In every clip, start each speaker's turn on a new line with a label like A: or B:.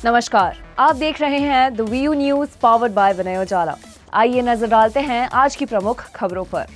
A: नमस्कार, आप देख रहे हैं the view news powered by Vinay Ujala. आइए नजर डालते हैं आज की प्रमुख खबरों पर।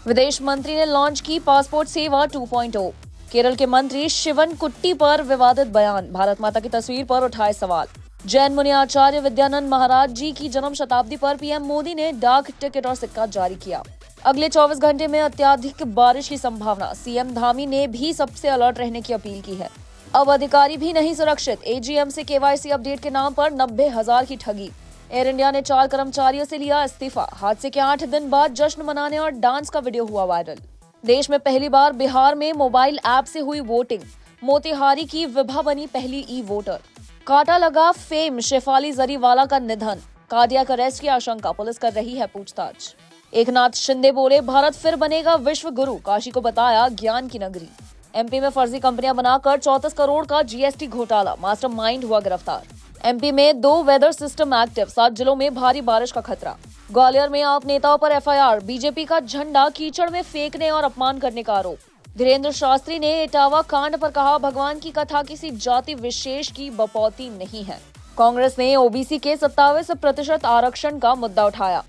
A: विदेश मंत्री ने लॉन्च की पासपोर्ट सेवा 2.0। केरल के मंत्री शिवन कुट्टी पर विवादित बयान, भारत माता की तस्वीर पर उठाए सवाल। जैन मुनि आचार्य विद्यानंद महाराज जी की जन्म शताब्दी पर पीएम मोदी ने डाक टिकट और सिक्का जारी किया। अगले 24 घंटे में अत्यधिक बारिश की संभावना, सीएम धामी ने भी सबसे अलर्ट रहने की अपील की है। अब अधिकारी भी नहीं सुरक्षित, एजीएम से केवाईसी अपडेट के नाम पर 90,000 की ठगी। एयर इंडिया ने 4 कर्मचारियों से लिया इस्तीफा। हादसे के 8 दिन बाद जश्न मनाने और डांस का वीडियो हुआ वायरल। देश में पहली बार बिहार में मोबाइल ऐप से हुई वोटिंग, मोतिहारी की विभा बनी पहली ई वोटर। कांटा लगा फेम शेफाली जरीवाला का निधन, कार्डियक अरेस्ट की आशंका, पुलिस कर रही है पूछताछ। एकनाथ शिंदे बोले, भारत फिर बनेगा विश्व गुरु, काशी को बताया ज्ञान की नगरी। एमपी में फर्जी कंपनियां बनाकर 34 करोड़ का जीएसटी घोटाला, मास्टरमाइंड हुआ गिरफ्तार। एमपी में 2 वेदर सिस्टम एक्टिव, 7 जिलों में भारी बारिश का खतरा। ग्वालियर में आप नेताओं पर एफआईआर, बीजेपी का झंडा कीचड़ में फेंकने और अपमान करने का आरोप। धीरेन्द्र शास्त्री ने इटावा कांड पर कहा, भगवान की कथा किसी जाति विशेष की बपौती नहीं है। कांग्रेस ने ओबीसी के 27% आरक्षण का मुद्दा उठाया।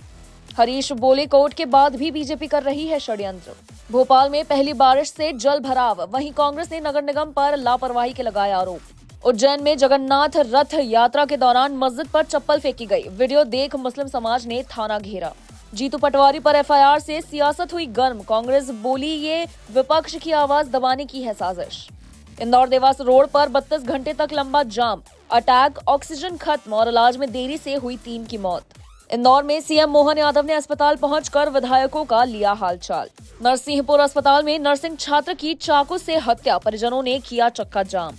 A: हरीश बोले, कोर्ट के बाद भी बीजेपी कर रही है षड्यंत्र। भोपाल में पहली बारिश से जल भराव, वहीं कांग्रेस ने नगर निगम पर लापरवाही के लगाए आरोप। उज्जैन में जगन्नाथ रथ यात्रा के दौरान मस्जिद पर चप्पल फेंकी गई, वीडियो देख मुस्लिम समाज ने थाना घेरा। जीतू पटवारी पर एफआईआर से सियासत हुई गर्म, कांग्रेस बोली ये विपक्ष की आवाज दबाने की है साजिश। इंदौर देवास रोड पर 32 घंटे तक लंबा जाम, अटैक, ऑक्सीजन खत्म और इलाज में देरी से हुई 3 की मौत। इंदौर में सीएम मोहन यादव ने अस्पताल पहुंचकर विधायकों का लिया हालचाल। नरसिंहपुर अस्पताल में नर्सिंग छात्र की चाकू से हत्या, परिजनों ने किया चक्का जाम।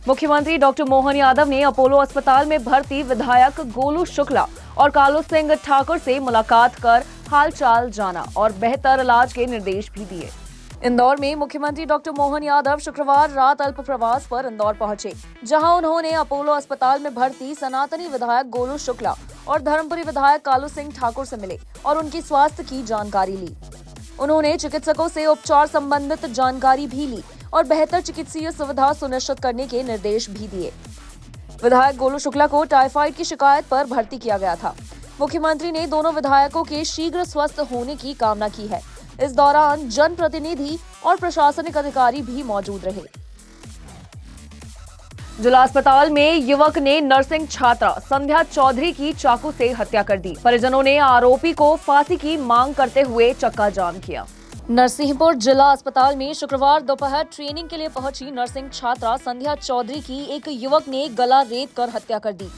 A: मुख्यमंत्री डॉक्टर मोहन यादव ने अपोलो अस्पताल में भर्ती विधायक गोलू शुक्ला और कालू सिंह ठाकुर से मुलाकात कर हालचाल जाना और बेहतर इलाज के निर्देश भी दिए। इंदौर में मुख्यमंत्री डॉक्टर मोहन यादव शुक्रवार रात अल्प प्रवास पर इंदौर पहुंचे, जहां उन्होंने अपोलो अस्पताल में भर्ती सनातनी विधायक गोलू शुक्ला और धर्मपुरी विधायक कालू सिंह ठाकुर से मिले और उनकी स्वास्थ्य की जानकारी ली। उन्होंने चिकित्सकों से उपचार संबंधित जानकारी भी ली और बेहतर चिकित्सीय सुविधा सुनिश्चित करने के निर्देश भी दिए। विधायक गोलू शुक्ला को टाइफाइड की शिकायत पर भर्ती किया गया था। मुख्यमंत्री ने दोनों विधायकों के शीघ्र स्वस्थ होने की कामना की है। इस दौरान जनप्रतिनिधि और प्रशासनिक अधिकारी भी मौजूद रहे। जिला अस्पताल में युवक ने नर्सिंग छात्रा संध्या चौधरी की चाकू से हत्या कर दी, परिजनों ने आरोपी को फांसी की मांग करते हुए चक्का जाम किया। नरसिंहपुर जिला अस्पताल में शुक्रवार दोपहर ट्रेनिंग के लिए पहुंची नर्सिंग छात्रा संध्या चौधरी की एक युवक ने गला रेत कर हत्या कर दी।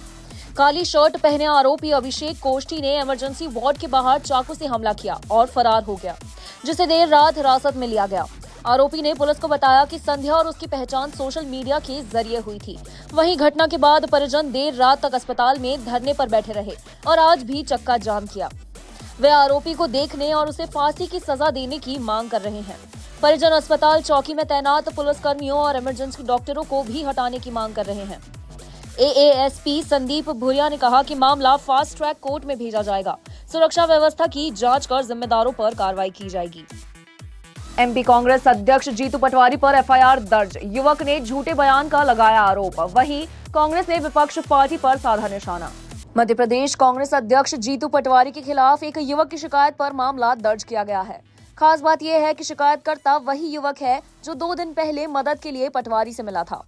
A: काली शर्ट पहने आरोपी अभिषेक कोष्ठी ने इमरजेंसी वार्ड के बाहर चाकू से हमला किया और फरार हो गया, जिसे देर रात हिरासत में लिया गया। आरोपी ने पुलिस को बताया कि संध्या और उसकी पहचान सोशल मीडिया के जरिए हुई थी। वहीं घटना के बाद परिजन देर रात तक अस्पताल में धरने पर बैठे रहे और आज भी चक्का जाम किया। वे आरोपी को देखने और उसे फांसी की सजा देने की मांग कर रहे हैं। परिजन अस्पताल चौकी में तैनात पुलिसकर्मियों और इमरजेंसी डॉक्टरों को भी हटाने की मांग कर रहे हैं। एएएसपी संदीप भुरिया ने कहा कि मामला फास्ट ट्रैक कोर्ट में भेजा जाएगा। सुरक्षा व्यवस्था की जांच कर जिम्मेदारों पर कार्रवाई की जाएगी। एमपी कांग्रेस अध्यक्ष जीतू पटवारी पर एफआईआर दर्ज, युवक ने झूठे बयान का लगाया आरोप। वहीं कांग्रेस ने विपक्ष पार्टी पर साधा निशाना। मध्य प्रदेश कांग्रेस अध्यक्ष जीतू पटवारी के खिलाफ एक युवक की शिकायत पर मामला दर्ज किया गया है। खास बात यह है कि शिकायतकर्ता वही युवक है जो 2 दिन पहले मदद के लिए पटवारी से मिला था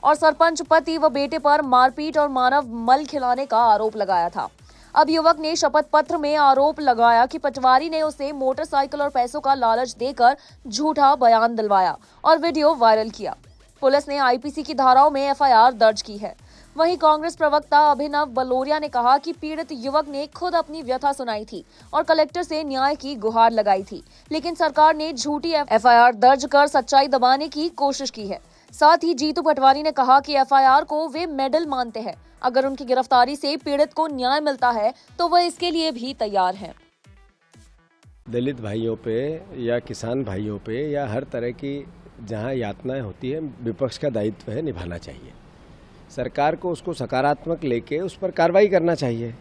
A: और सरपंच पति व बेटे पर मारपीट और मानव मल खिलाने का आरोप लगाया था। अब युवक ने शपथ पत्र में आरोप लगाया कि पटवारी ने उसे मोटरसाइकिल और पैसों का लालच देकर झूठा बयान दिलवाया और वीडियो वायरल किया। पुलिस ने आईपीसी की धाराओं में एफआईआर दर्ज की है। वहीं कांग्रेस प्रवक्ता अभिनव बलोरिया ने कहा कि पीड़ित युवक ने खुद अपनी व्यथा सुनाई थी और कलेक्टर से न्याय की गुहार लगाई थी, लेकिन सरकार ने झूठी एफआईआर दर्ज कर सच्चाई दबाने की कोशिश की है। साथ ही जीतू पटवारी ने कहा कि एफआईआर को वे मेडल मानते हैं। अगर उनकी गिरफ्तारी से पीड़ित को न्याय मिलता है तो वह इसके लिए भी तैयार हैं।
B: दलित भाइयों पे या किसान भाइयों पे या हर तरह की जहां यातनाएं होती है, विपक्ष का दायित्व है निभाना चाहिए। सरकार को उसको सकारात्मक लेके उस पर कार्रवाई करना चाहिए,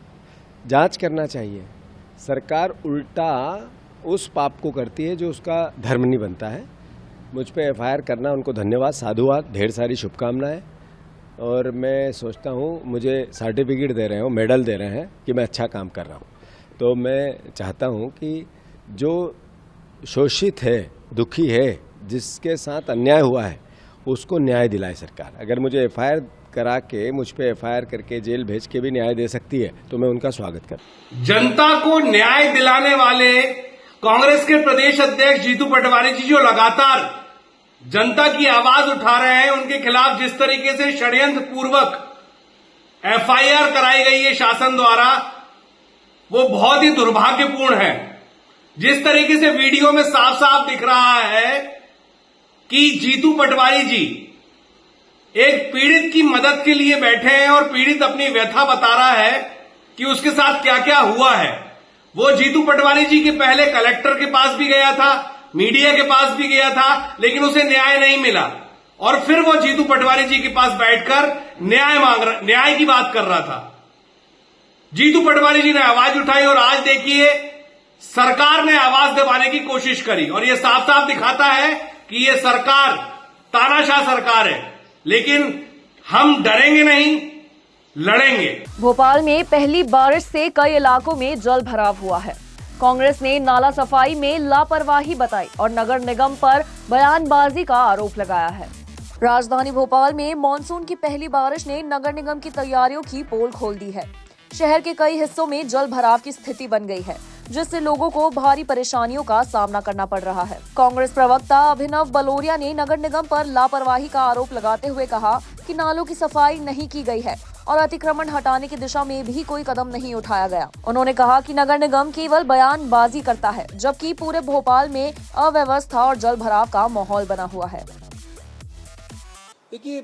B: जांच करना चाहिए। सरकार उल्टा उस पाप को करती है जो उसका धर्म नहीं बनता है। मुझ पे एफआईआर करना उनको धन्यवाद, साधुवाद, ढेर सारी शुभकामनाएं। और मैं सोचता हूँ मुझे सर्टिफिकेट दे रहे हो, मेडल दे रहे हैं कि मैं अच्छा काम कर रहा हूँ। तो मैं चाहता हूँ कि जो शोषित है, दुखी है, जिसके साथ अन्याय हुआ है, उसको न्याय दिलाए सरकार। अगर मुझे एफआईआर करा के, मुझ पे एफआईआर करके जेल भेज के भी न्याय दे सकती है तो मैं उनका स्वागत करता।
C: जनता को न्याय दिलाने वाले कांग्रेस के प्रदेश अध्यक्ष जीतू पटवारी जी जो लगातार जनता की आवाज उठा रहे हैं, उनके खिलाफ जिस तरीके से षड्यंत्र पूर्वक एफआईआर कराई गई है शासन द्वारा, वो बहुत ही दुर्भाग्यपूर्ण है। जिस तरीके से वीडियो में साफ साफ दिख रहा है कि जीतू पटवारी जी एक पीड़ित की मदद के लिए बैठे हैं और पीड़ित अपनी व्यथा बता रहा है कि उसके साथ क्या क्या हुआ है। वो जीतू पटवारी जी के पहले कलेक्टर के पास भी गया था, मीडिया के पास भी गया था, लेकिन उसे न्याय नहीं मिला। और फिर वो जीतू पटवारी जी के पास बैठकर न्याय की बात कर रहा था। जीतू पटवारी जी ने आवाज उठाई और आज देखिए सरकार ने आवाज दबाने की कोशिश करी। और ये साफ साफ दिखाता है कि ये सरकार तानाशाह सरकार है, लेकिन हम डरेंगे नहीं, लड़ेंगे।
A: भोपाल में पहली बारिश से कई इलाकों में जल भराव हुआ है। कांग्रेस ने नाला सफाई में लापरवाही बताई और नगर निगम पर बयानबाजी का आरोप लगाया है। राजधानी भोपाल में मानसून की पहली बारिश ने नगर निगम की तैयारियों की पोल खोल दी है। शहर के कई हिस्सों में जल भराव की स्थिति बन गई है, जिससे लोगों को भारी परेशानियों का सामना करना पड़ रहा है। कांग्रेस प्रवक्ता अभिनव बलोरिया ने नगर निगम पर लापरवाही का आरोप लगाते हुए कहा कि नालों की सफाई नहीं की गई है और अतिक्रमण हटाने की दिशा में भी कोई कदम नहीं उठाया गया। उन्होंने कहा कि नगर निगम केवल बयानबाजी करता है, जबकि पूरे भोपाल में अव्यवस्था और जल भराव का माहौल बना हुआ है।
D: देखिए,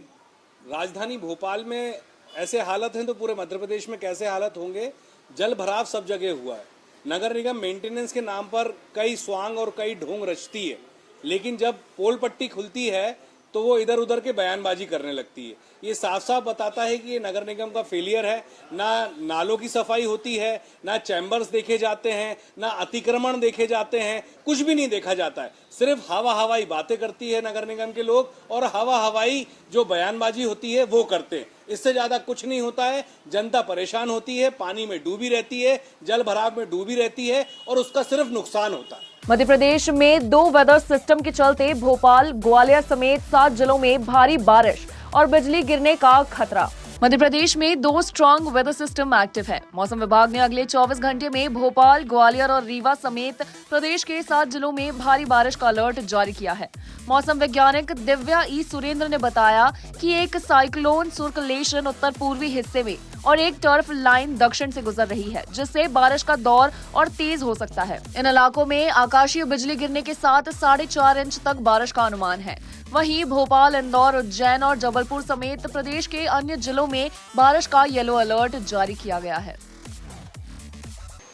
D: राजधानी भोपाल में ऐसे हालत हैं तो पूरे मध्य प्रदेश में कैसे हालत होंगे। जल भराव सब जगह हुआ है। नगर निगम मेंटेनेंस के नाम पर कई स्वांग और कई ढोंग रचती है, लेकिन जब पोल पट्टी खुलती है तो वो इधर उधर के बयानबाजी करने लगती है। ये साफ साफ बताता है कि ये नगर निगम का फेलियर है। ना नालों की सफाई होती है, ना चैम्बर्स देखे जाते हैं, ना अतिक्रमण देखे जाते हैं, कुछ भी नहीं देखा जाता है। सिर्फ हवा हवाई बातें करती है नगर निगम के लोग और हवा हवाई जो बयानबाजी होती है वो करते हैं। इससे ज्यादा कुछ नहीं होता है। जनता परेशान होती है, पानी में डूबी रहती है, जल भराव में डूबी रहती है और उसका सिर्फ नुकसान होता है।
A: मध्य प्रदेश में 2 वेदर सिस्टम के चलते भोपाल, ग्वालियर समेत 7 जिलों में भारी बारिश और बिजली गिरने का खतरा। मध्य प्रदेश में 2 स्ट्रॉन्ग वेदर सिस्टम एक्टिव है। मौसम विभाग ने अगले 24 घंटे में भोपाल, ग्वालियर और रीवा समेत प्रदेश के 7 जिलों में भारी बारिश का अलर्ट जारी किया है। मौसम वैज्ञानिक दिव्या ई सुरेंद्र ने बताया कि एक साइक्लोन सर्कुलेशन उत्तर पूर्वी हिस्से में और एक टर्फ लाइन दक्षिण से गुजर रही है, जिससे बारिश का दौर और तेज हो सकता है। इन इलाकों में आकाशीय बिजली गिरने के साथ 4.5 इंच तक बारिश का अनुमान है। वहीं भोपाल, इंदौर, उज्जैन और जबलपुर समेत प्रदेश के अन्य जिलों में बारिश का येलो अलर्ट जारी किया गया है।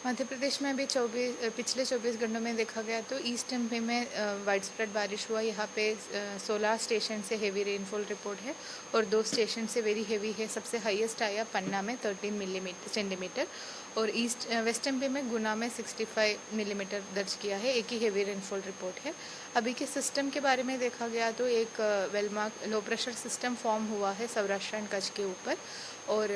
E: मध्य प्रदेश में अभी पिछले 24 घंटों में देखा गया तो ईस्ट एमपी में वाइड स्प्रेड बारिश हुआ। यहाँ पे 16 स्टेशन से हेवी रेनफॉल रिपोर्ट है और 2 स्टेशन से वेरी हेवी है। सबसे हाईएस्ट आया पन्ना में 13 सेंटीमीटर और वेस्ट एमपी में गुना में 65 मिलीमीटर दर्ज किया है। एक ही हेवी रेनफॉल रिपोर्ट है। अभी के सिस्टम के बारे में देखा गया तो एक well-marked low pressure system form हुआ है सौराष्ट्र एंड कच्छ के ऊपर और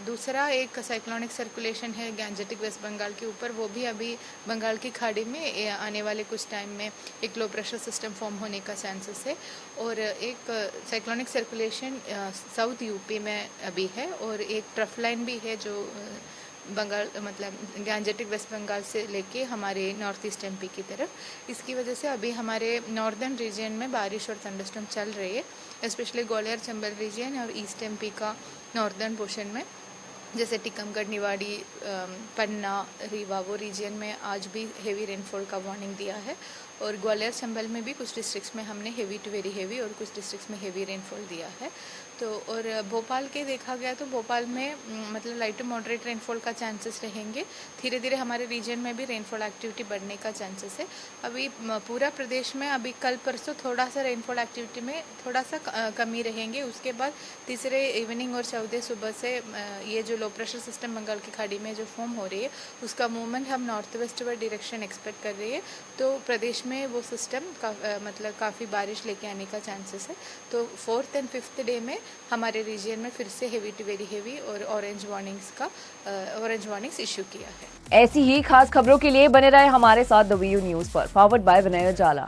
E: दूसरा एक साइक्लोनिक सर्कुलेशन है गैंजेटिक वेस्ट बंगाल के ऊपर। वो भी अभी बंगाल की खाड़ी में आने वाले कुछ टाइम में एक लो प्रेशर सिस्टम फॉर्म होने का चांसेस है और एक साइक्लोनिक सर्कुलेशन साउथ यूपी में अभी है और एक ट्रफ लाइन भी है जो बंगाल मतलब गैंजेटिक वेस्ट बंगाल से लेके हमारे नॉर्थ ईस्ट एमपी की तरफ। इसकी वजह से अभी हमारे नॉर्दर्न रीजन में बारिश और थंडरस्टॉर्म चल रही है, स्पेशली ग्वालियर चंबल रीजन और ईस्ट एमपी का नॉर्दर्न पोर्शन में, जैसे टीकमगढ़, निवाड़ी, पन्ना, रीवा, वो रीजन में आज भी हेवी रेनफॉल का वार्निंग दिया है और ग्वालियर चंबल में भी कुछ डिस्ट्रिक्ट्स में हमने हेवी टू वेरी हेवी और कुछ डिस्ट्रिक्ट्स में हेवी रेनफॉल दिया है। तो और भोपाल के देखा गया तो भोपाल में मतलब लाइट टू मॉडरेट रेनफॉल का चांसेस रहेंगे। धीरे धीरे हमारे रीजन में भी रेनफॉल एक्टिविटी बढ़ने का चांसेस है। अभी पूरा प्रदेश में अभी कल परसों थोड़ा सा रेनफॉल एक्टिविटी में थोड़ा सा कमी रहेंगे। उसके बाद तीसरे इवनिंग और चौथे सुबह से ये जो लो प्रेशर सिस्टम बंगाल की खाड़ी में जो फॉर्म हो रही है उसका मूवमेंट हम नॉर्थ वेस्टवर्ड डायरेक्शन एक्सपेक्ट कर रही है। तो प्रदेश में वो सिस्टम मतलब काफ़ी बारिश लेके आने का चांसेस है। तो 4th and 5th डे में हमारे रीजन में फिर से हेवी टू वेरी हेवी और ऑरेंज वार्निंग्स इशू किया है।
A: ऐसी ही खास खबरों के लिए बने रहे हमारे साथ द वीयू न्यूज पर, पावर्ड बाय विनय उजाला।